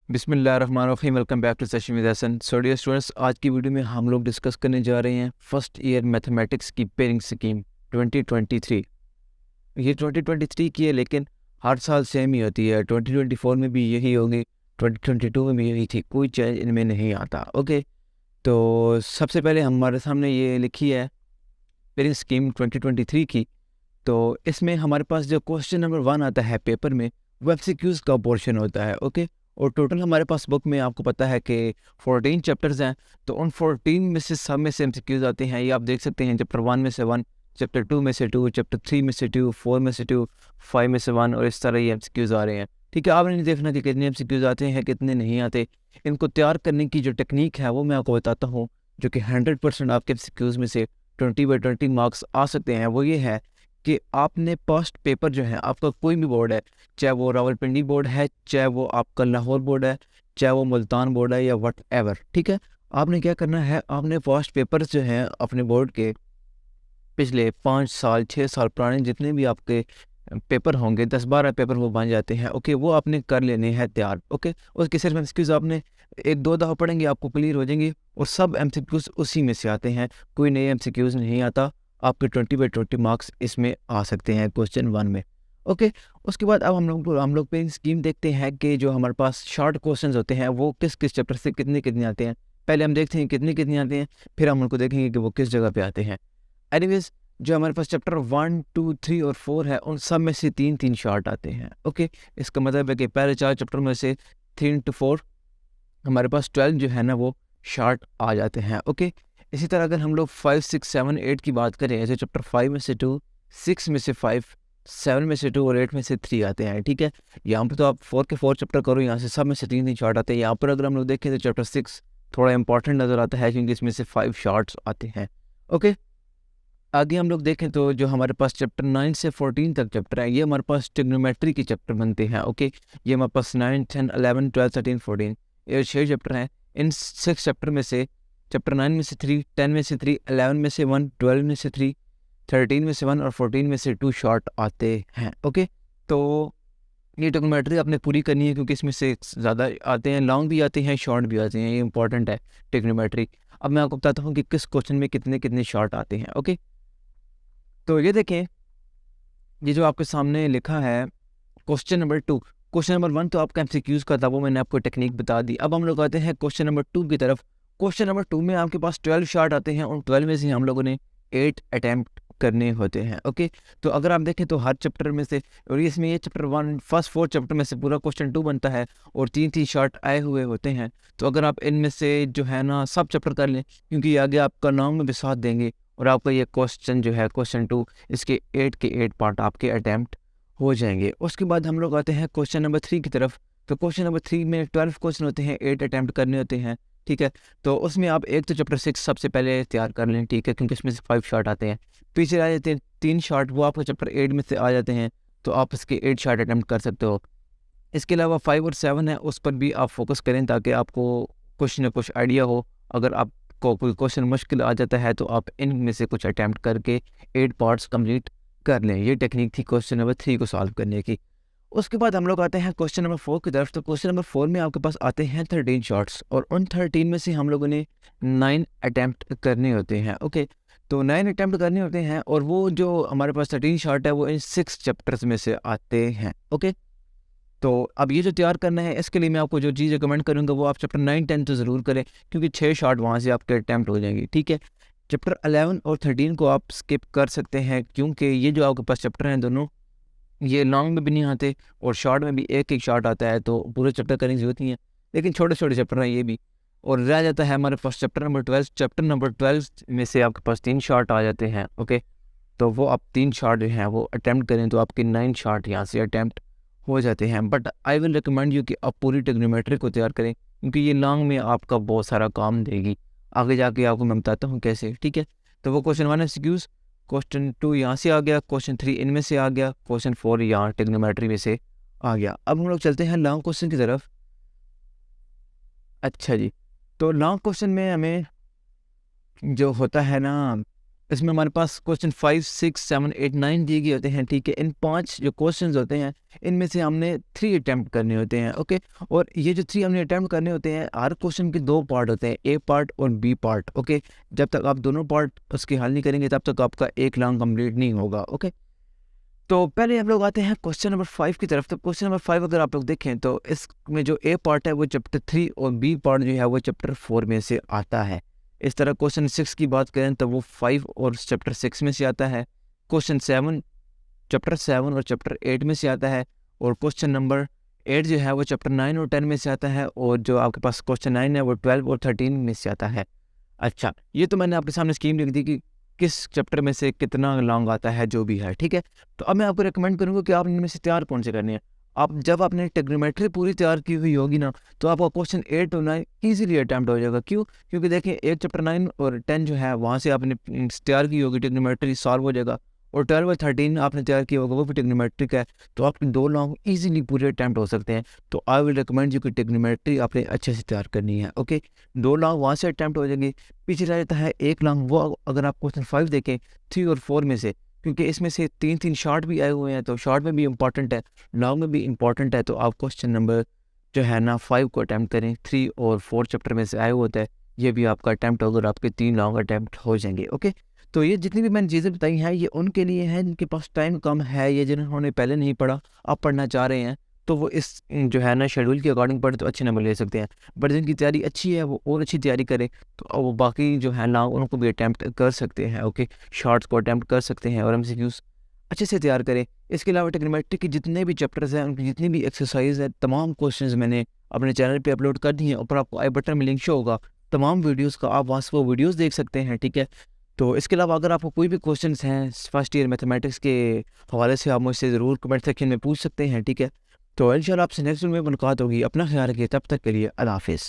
बिस्मिल्लाहिर्रहमानिर्रहीम। Welcome back to session with Hasan. So dear students, आज की वीडियो में हम लोग डिस्कस करने जा रहे हैं फर्स्ट ईयर मैथमेटिक्स की पेयरिंग स्कीम 2023। ये 2023 की है, लेकिन हर साल सेम ही होती है। 2024 में भी यही होगी, 2022 में भी यही थी, कोई चेंज इनमें नहीं आता। ओके, तो सबसे पहले हमारे सामने ये लिखी है पेयरिंग स्कीम 2023 की। तो इसमें हमारे पास जो क्वेश्चन नंबर 1 आता है पेपर में, वो एमसीक्यूज़ का पोर्शन होता है। ओके, और टोटल हमारे पास बुक में आपको पता है कि 14 चैप्टर्स हैं। तो उन 14 में से सब में से एमसीक्यूज़ आते हैं। ये आप देख सकते हैं, चैप्टर 1 में से 1, चैप्टर 2 में से 2, चैप्टर 3 में से 2, 4 में से 2, 5 में से 1, और इस तरह ये एमसीक्यूज़ आ रहे हैं। ठीक है, आपने नहीं देखना कि कितने एमसीक्यूज़ आते हैं कितने नहीं आते। इनको तैयार करने की जो टेक्निक है वो मैं आपको बताता हूँ, जो कि 100% आपके एमसीक्यूज़ में से 20/20 मार्क्स आ सकते हैं। वो ये है कि आपने पास्ट पेपर जो है, आपका कोई भी बोर्ड है, चाहे वो रावलपिंडी बोर्ड है, चाहे वो आपका लाहौर बोर्ड है, चाहे वो मुल्तान बोर्ड है, या वट एवर, ठीक है, आपने क्या करना है, आपने पास्ट पेपर्स जो हैं अपने बोर्ड के पिछले 5 साल 6 साल पुराने जितने भी आपके पेपर होंगे, 10-12 पेपर वो बन जाते हैं। ओके, वो आपने कर लेने हैं तैयार। ओके, उसके सिर्फ एमसीक्यूज़ आपने 1-2 दफ़ा पढ़ेंगे, आपको क्लियर हो जाएंगे, और सब एमसीक्यूज़ उसी में से आते हैं, कोई नए एमसीक्यूज़ नहीं आता। आपके 20/20 मार्क्स इसमें आ सकते हैं क्वेश्चन 1 में। ओके, उसके बाद अब हम लोग पे स्कीम देखते हैं कि जो हमारे पास शॉर्ट क्वेश्चंस होते हैं वो किस किस चैप्टर से कितने कितने आते हैं। पहले हम देखते हैं कितने कितने आते हैं, फिर हम उनको देखेंगे कि वो किस जगह पे आते हैं। एनीवेज, जो हमारे पास चैप्टर 1, 2, 3 और 4 है, उन सब में से 3-3 शॉर्ट आते हैं। ओके, इसका मतलब है कि पहले 4 चैप्टर में से 3 to 4 हमारे पास 12 जो है ना वो शॉर्ट आ जाते हैं। ओके, इसी तरह अगर हम लोग 5, 6, 7, 8 की बात करें, ऐसे चैप्टर 5 में से 2, 6 में से 5, 7 में से 2 और 8 में से 3 आते हैं। ठीक है, यहाँ पर तो आप 4 के 4 चैप्टर करो, यहाँ से सब में से 3-3 शॉर्ट आते हैं। यहाँ पर अगर हम लोग देखें तो चैप्टर 6 थोड़ा इंपॉर्टेंट नज़र आता है, क्योंकि इसमें से 5 शॉर्ट्स आते हैं। ओके, आगे हम लोग देखें तो जो हमारे पास चैप्टर 9 से 14 तक चैप्टर है, ये हमारे पास ट्रिग्नोमेट्री के चैप्टर बनते हैं। ओके, ये हमारे पास 9, 10, 11, 12, 13, 14 ये 6 चैप्टर हैं। इन 6 चैप्टर में से चैप्टर 9 में से 3, 10 में से 3, 11 में से 1, 12 में से 3, 13 में से 1 और 14 में से 2 शॉर्ट आते हैं। ओके, तो ये ट्रिग्नोमेट्री आपने पूरी करनी है, क्योंकि इसमें से ज़्यादा आते हैं, लॉन्ग भी आते हैं, शॉर्ट भी आते हैं। ये इंपॉर्टेंट है ट्रिग्नोमेट्री। अब मैं आपको बताता हूँ कि किस क्वेश्चन में कितने कितने शॉर्ट आते हैं। ओके, तो ये देखें, ये जो आपके सामने लिखा है क्वेश्चन नंबर 2। क्वेश्चन नंबर 1 तो आपका एमसीक्यूज का था, वो मैंने आपको टेक्निक बता दी। अब हम लोग आते हैं क्वेश्चन नंबर 2 की तरफ। क्वेश्चन नंबर 2 में आपके पास 12 शॉर्ट आते हैं, और 12 में से हम लोगों ने 8 अटैम्प्ट करने होते हैं। ओके, तो अगर आप देखें तो हर चैप्टर में से, और इसमें ये चैप्टर 1 फर्स्ट 4 चैप्टर में से पूरा क्वेश्चन 2 बनता है, और 3-3 शॉर्ट आए हुए होते हैं। तो अगर आप इनमें से जो है ना सब चैप्टर कर लें, क्योंकि आगे आपका नाम में भी साथ देंगे, और आपका ये क्वेश्चन जो है क्वेश्चन 2, इसके 8 के 8 पार्ट आपके अटैम्प्ट हो जाएंगे। उसके बाद हम लोग आते हैं क्वेश्चन नंबर 3 की तरफ। तो क्वेश्चन नंबर 3 में 12 क्वेश्चन होते हैं, 8 अटैम्प्ट करने होते हैं। ठीक है, तो उसमें आप एक तो चैप्टर 6 सबसे पहले तैयार कर लें, ठीक है, क्योंकि इसमें से 5 शॉर्ट आते हैं। पीछे आ जाते हैं 3 शॉर्ट, वो आपका चैप्टर 8 में से आ जाते हैं, तो आप इसके 8 शॉर्ट अटैम्प्ट कर सकते हो। इसके अलावा 5 और 7 है, उस पर भी आप फोकस करें, ताकि आपको कुछ ना कुछ आइडिया हो। अगर आपको कोई क्वेश्चन मुश्किल आ जाता है, तो आप इनमें से कुछ अटैम्प्ट करके 8 पार्ट्स कंप्लीट कर लें। ये टेक्निक थी क्वेश्चन नंबर 3 को सॉल्व करने की। उसके बाद हम लोग आते हैं क्वेश्चन नंबर 4 की तरफ। तो क्वेश्चन नंबर 4 में आपके पास आते हैं 13 शॉर्ट्स, और उन 13 में से हम लोगों ने 9 अटैम्प्ट करने होते हैं। ओके, तो 9 अटैम्प्ट करने होते हैं, और वो जो हमारे पास 13 शॉर्ट है, वो इन 6 चैप्टर्स में से आते हैं। ओके, तो अब ये जो तैयार करना है, इसके लिए मैं आपको जो चीज़ रिकमेंड करूँगा, वो आप चैप्टर 9, 10 तो ज़रूर करें, क्योंकि 6 शॉर्ट वहाँ से आपके अटैम्प्ट हो जाएंगे। ठीक है, चैप्टर 11 और 13 को आप स्किप कर सकते हैं, क्योंकि ये जो आपके पास चैप्टर हैं दोनों, ये लॉन्ग में भी नहीं आते, और शॉर्ट में भी एक एक शॉर्ट आता है, तो पूरे चैप्टर करने की जरूरत नहीं है। लेकिन छोटे छोटे चैप्टर हैं ये भी, और रह जाता है हमारे पास चैप्टर नंबर 12। चैप्टर नंबर 12 में से आपके पास 3 शॉर्ट आ जाते हैं। ओके, तो वो आप 3 शॉर्ट जो हैं वो अटैम्प्ट करें, तो आपके 9 शॉर्ट यहाँ से अटैम्प्ट हो जाते हैं। But I will recommend you कि आप पूरी ट्रिग्नोमेट्री को तैयार करें, क्योंकि ये लॉन्ग में आपका बहुत सारा काम देगी। आगे जाके आपको मैं बताता हूँ कैसे। ठीक है, तो वो क्वेश्चन 1 एमसीक्यूज, क्वेश्चन 2 यहाँ से आ गया, क्वेश्चन 3 इनमें से आ गया, क्वेश्चन 4 यहाँ ट्रिग्नोमेट्री में से आ गया। अब हम लोग चलते हैं लॉन्ग क्वेश्चन की तरफ। अच्छा जी, तो लॉन्ग क्वेश्चन में हमें जो होता है ना, इसमें हमारे पास क्वेश्चन 5, 6, 7, 8, 9 दिए गए होते हैं, ठीक है। इन 5 जो क्वेश्चंस होते हैं इनमें से हमने 3 अटैम्प्ट करने होते हैं, ओके। और ये जो 3 हमने अटैम्प्ट करने होते हैं, हर क्वेश्चन के 2 पार्ट होते हैं, ए पार्ट और बी पार्ट, ओके। जब तक आप दोनों पार्ट उसके हल नहीं करेंगे तब तक आपका एक लॉन्ग कंप्लीट नहीं होगा, ओके। तो पहले हम लोग आते हैं क्वेश्चन नंबर 5 की तरफ। तो क्वेश्चन नंबर 5 अगर आप लोग देखें तो इसमें जो ए पार्ट है वो चैप्टर 3 और बी पार्ट जो है वो चैप्टर 4 में से आता है। इस तरह क्वेश्चन 6 की बात करें तो वो 5 और चैप्टर 6 में से आता है। क्वेश्चन 7 चैप्टर 7 और चैप्टर 8 में से आता है। और क्वेश्चन नंबर 8 जो है वो चैप्टर 9 और 10 में से आता है। और जो आपके पास क्वेश्चन 9 है वो 12 और 13 में से आता है। अच्छा, ये तो मैंने आपके सामने स्कीम लिख दी कि किस चैप्टर में से कितना लॉन्ग आता है जो भी है, ठीक है। तो अब मैं आपको रिकमेंड करूँगा कि आप इनमें से तैयार कौन से करने हैं। आप जब आपने ट्रिग्नोमेट्री पूरी तैयार की हुई होगी ना, तो आपका क्वेश्चन 8 और 9 ईजिली अटैम्प्ट हो जाएगा। क्यों? क्योंकि देखिए 8 चैप्टर 9 और 10 जो है वहाँ से आपने तैयार की होगी, ट्रिग्नोमेट्री सॉल्व हो जाएगा। और 12 और 13 आपने तैयार किया होगा, वो भी ट्रिग्नोमेट्रिक है। तो आपके 2 लॉन्ग ईजिली पूरे अटैम्प्ट हो सकते हैं। तो आई विल रिकमेंड यू कि ट्रिग्नोमेट्री आपने अच्छे से तैयार करनी है, ओके। 2 लॉन्ग वहाँ से अटैम्प्ट हो जाएंगे। पीछे रह जाता है एक लॉन्ग, वो अगर आप क्वेश्चन 5 देखें 3 और 4 में से, क्योंकि इसमें से 3 शॉर्ट भी आए हुए हैं, तो शॉर्ट में भी इंपॉर्टेंट है, लॉन्ग में भी इंपॉर्टेंट है। तो आप क्वेश्चन नंबर जो है ना 5 को अटैम्प्ट करें। 3 और 4 चैप्टर में से आए होता है, ये भी आपका अटैम्प्ट होगा और आपके 3 लॉन्ग अटैम्प्ट हो जाएंगे, ओके। तो ये जितनी भी मैंने चीज़ें बताई हैं ये उनके लिए हैं जिनके पास टाइम कम है, या जिन्होंने पहले नहीं पढ़ा, आप पढ़ना चाह रहे हैं, तो वो इस जो है ना शेड्यूल के अकॉर्डिंग पढ़े तो अच्छे नंबर ले सकते हैं। बट जिनकी तैयारी अच्छी है वो और अच्छी तैयारी करें, तो वो बाकी जो है ना उनको भी अटैम्प्ट कर सकते हैं, ओके। शॉर्ट्स को अटैम्प्ट कर सकते हैं और एमसीक्यूज अच्छे से तैयार करें। इसके अलावा ट्रिग्नोमेट्री के जितने भी चैप्टर्स हैं, उनकी जितनी भी एक्सरसाइज है, तमाम क्वेश्चंस मैंने अपने चैनल पे अपलोड कर दिए हैं। ऊपर आपको आई बटन में लिंक शो होगा तमाम वीडियोस का, आप वहाँ से वो वीडियोस देख सकते हैं, ठीक है। तो इसके अलावा अगर आपको कोई भी क्वेश्चंस हैं फर्स्ट ईयर मैथमेटिक्स के हवाले से, आप मुझसे ज़रूर कमेंट सेक्शन में पूछ सकते हैं, ठीक है। तो इंशाल्लाह आपसे नेक्स्ट वीडियो में मुलाकात होगी। अपना ख्याल रखिए, तब तक के लिए अल्लाह हाफिज़।